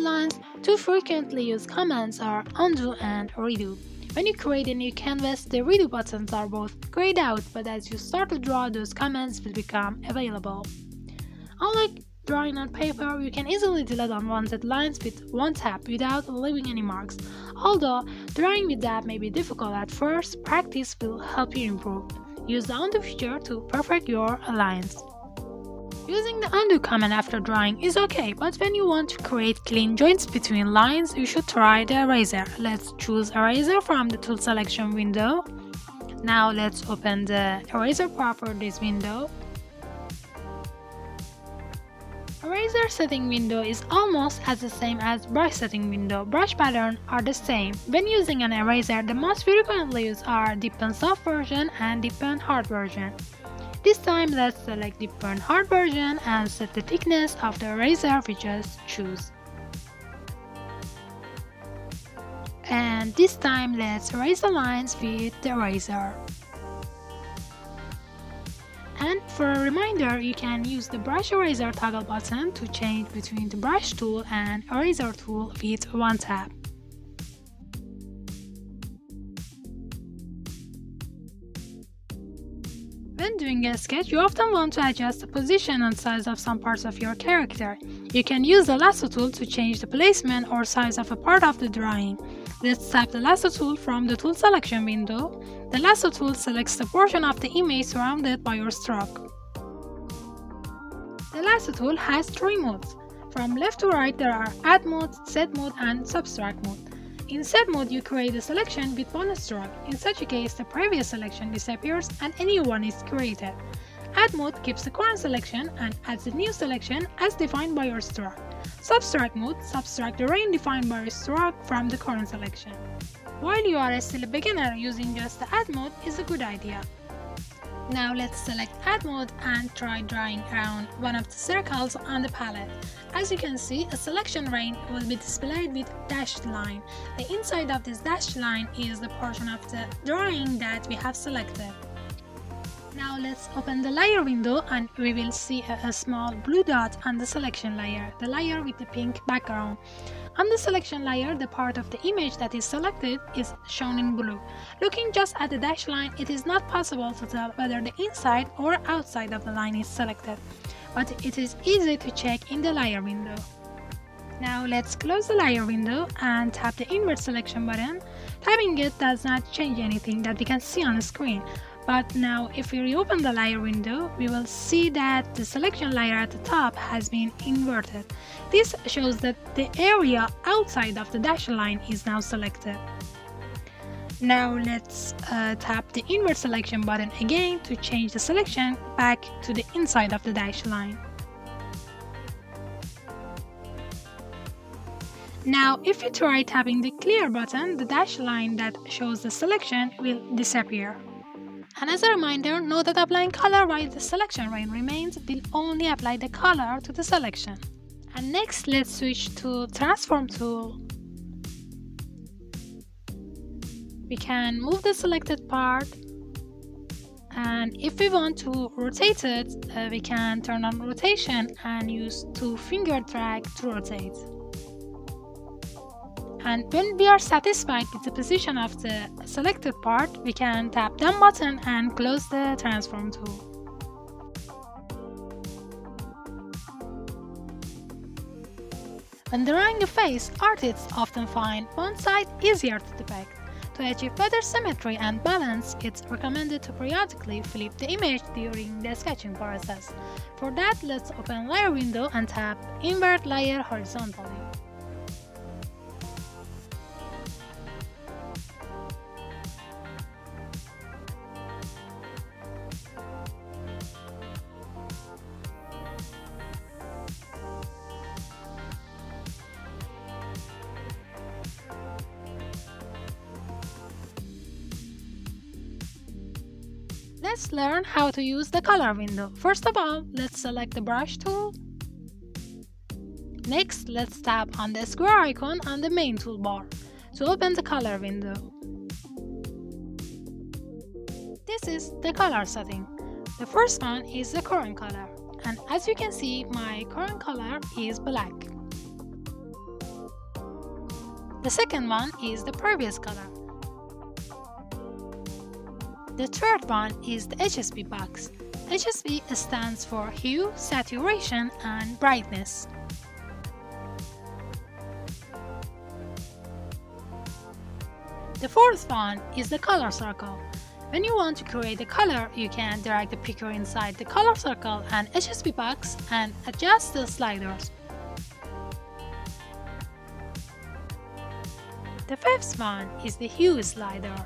lines, two frequently used commands are undo and redo. When you create a new canvas, the redo buttons are both grayed out, but as you start to draw, those commands will become available. Unlike drawing on paper, you can easily delete unwanted lines with one tap without leaving any marks. Although drawing with that may be difficult at first, practice will help you improve. Use the undo feature to perfect your lines. Using the undo command after drawing is okay, but when you want to create clean joints between lines, you should try the eraser. Let's choose eraser from the tool selection window. Now let's open the eraser properties window. Eraser setting window is almost as the same as brush setting window. Brush patterns are the same. When using an eraser, the most frequently used are dip and soft version and dip and hard version. This time let's select dip and hard version and set the thickness of the eraser we just choose. And this time let's erase the lines with the eraser. And for a reminder, you can use the brush eraser toggle button to change between the brush tool and eraser tool with one tap. When doing a sketch, you often want to adjust the position and size of some parts of your character. You can use the Lasso tool to change the placement or size of a part of the drawing. Let's tap the Lasso tool from the tool selection window. The Lasso tool selects the portion of the image surrounded by your stroke. The Lasso tool has three modes. From left to right there are Add mode, Set mode and Subtract mode. In Set mode, you create a selection with one stroke. In such a case, the previous selection disappears and a new one is created. Add mode keeps the current selection and adds a new selection as defined by your stroke. Subtract mode subtracts the range defined by your stroke from the current selection. While you are still a beginner, using just the Add mode is a good idea. Now let's select Add mode and try drawing around one of the circles on the palette. As you can see, a selection range will be displayed with dashed line. The inside of this dashed line is the portion of the drawing that we have selected. Now let's open the layer window and we will see a small blue dot on the selection layer, the layer with the pink background. On the selection layer, the part of the image that is selected is shown in blue. Looking just at the dashed line, it is not possible to tell whether the inside or outside of the line is selected, but it is easy to check in the layer window. Now let's close the layer window and tap the invert selection button. Tapping it does not change anything that we can see on the screen. But now if we reopen the layer window, we will see that the selection layer at the top has been inverted. This shows that the area outside of the dashed line is now selected. Now let's tap the invert selection button again to change the selection back to the inside of the dashed line. Now if you try tapping the clear button, the dashed line that shows the selection will disappear. And as a reminder, note that applying color while the selection range remains will only apply the color to the selection. And next, let's switch to Transform tool. We can move the selected part, and if we want to rotate it, we can turn on rotation and use two-finger drag to rotate. And when we are satisfied with the position of the selected part, we can tap Done button and close the Transform tool. When drawing a face, artists often find one side easier to depict. To achieve better symmetry and balance, it's recommended to periodically flip the image during the sketching process. For that, let's open Layer window and tap Invert Layer horizontally. Let's learn how to use the color window. First of all, let's select the brush tool. Next, let's tap on the square icon on the main toolbar to open the color window. This is the color setting. The first one is the current color, and as you can see, my current color is black. The second one is the previous color. The third one is the HSP box. HSP stands for hue, saturation, and brightness. The fourth one is the color circle. When you want to create a color, you can drag the picker inside the color circle and HSP box and adjust the sliders. The fifth one is the hue slider.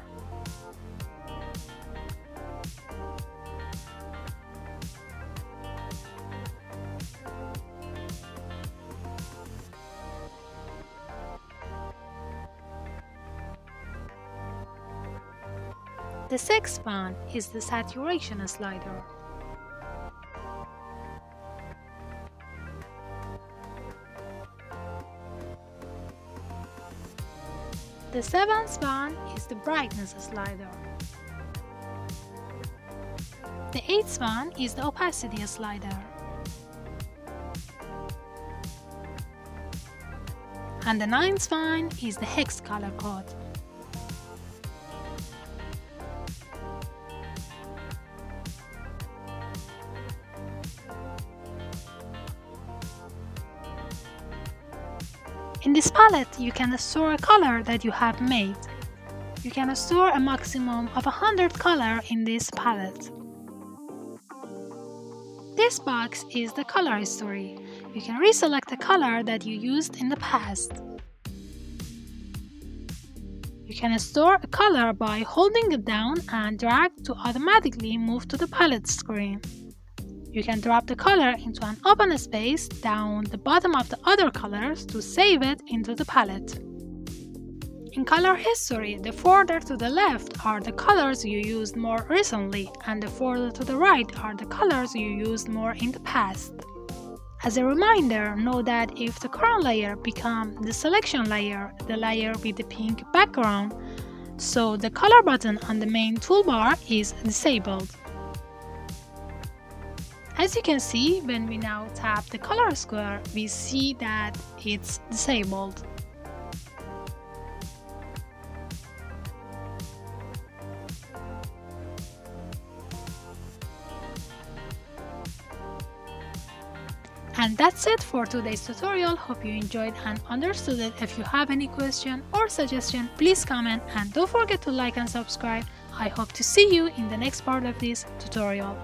The sixth one is the saturation slider. The seventh one is the brightness slider. The eighth one is the opacity slider. And the ninth one is the hex color code. In this palette, you can store a color that you have made. You can store a maximum of 100 colors in this palette. This box is the color history. You can reselect a color that you used in the past. You can store a color by holding it down and drag to automatically move to the palette screen. You can drop the color into an open space down the bottom of the other colors to save it into the palette. In color history, the further to the left are the colors you used more recently, and the further to the right are the colors you used more in the past. As a reminder, know that if the current layer becomes the selection layer, the layer with the pink background, so the color button on the main toolbar is disabled. As you can see, when we now tap the color square, we see that it's disabled. And that's it for today's tutorial. Hope you enjoyed and understood it. If you have any question or suggestion, please comment and don't forget to like and subscribe. I hope to see you in the next part of this tutorial.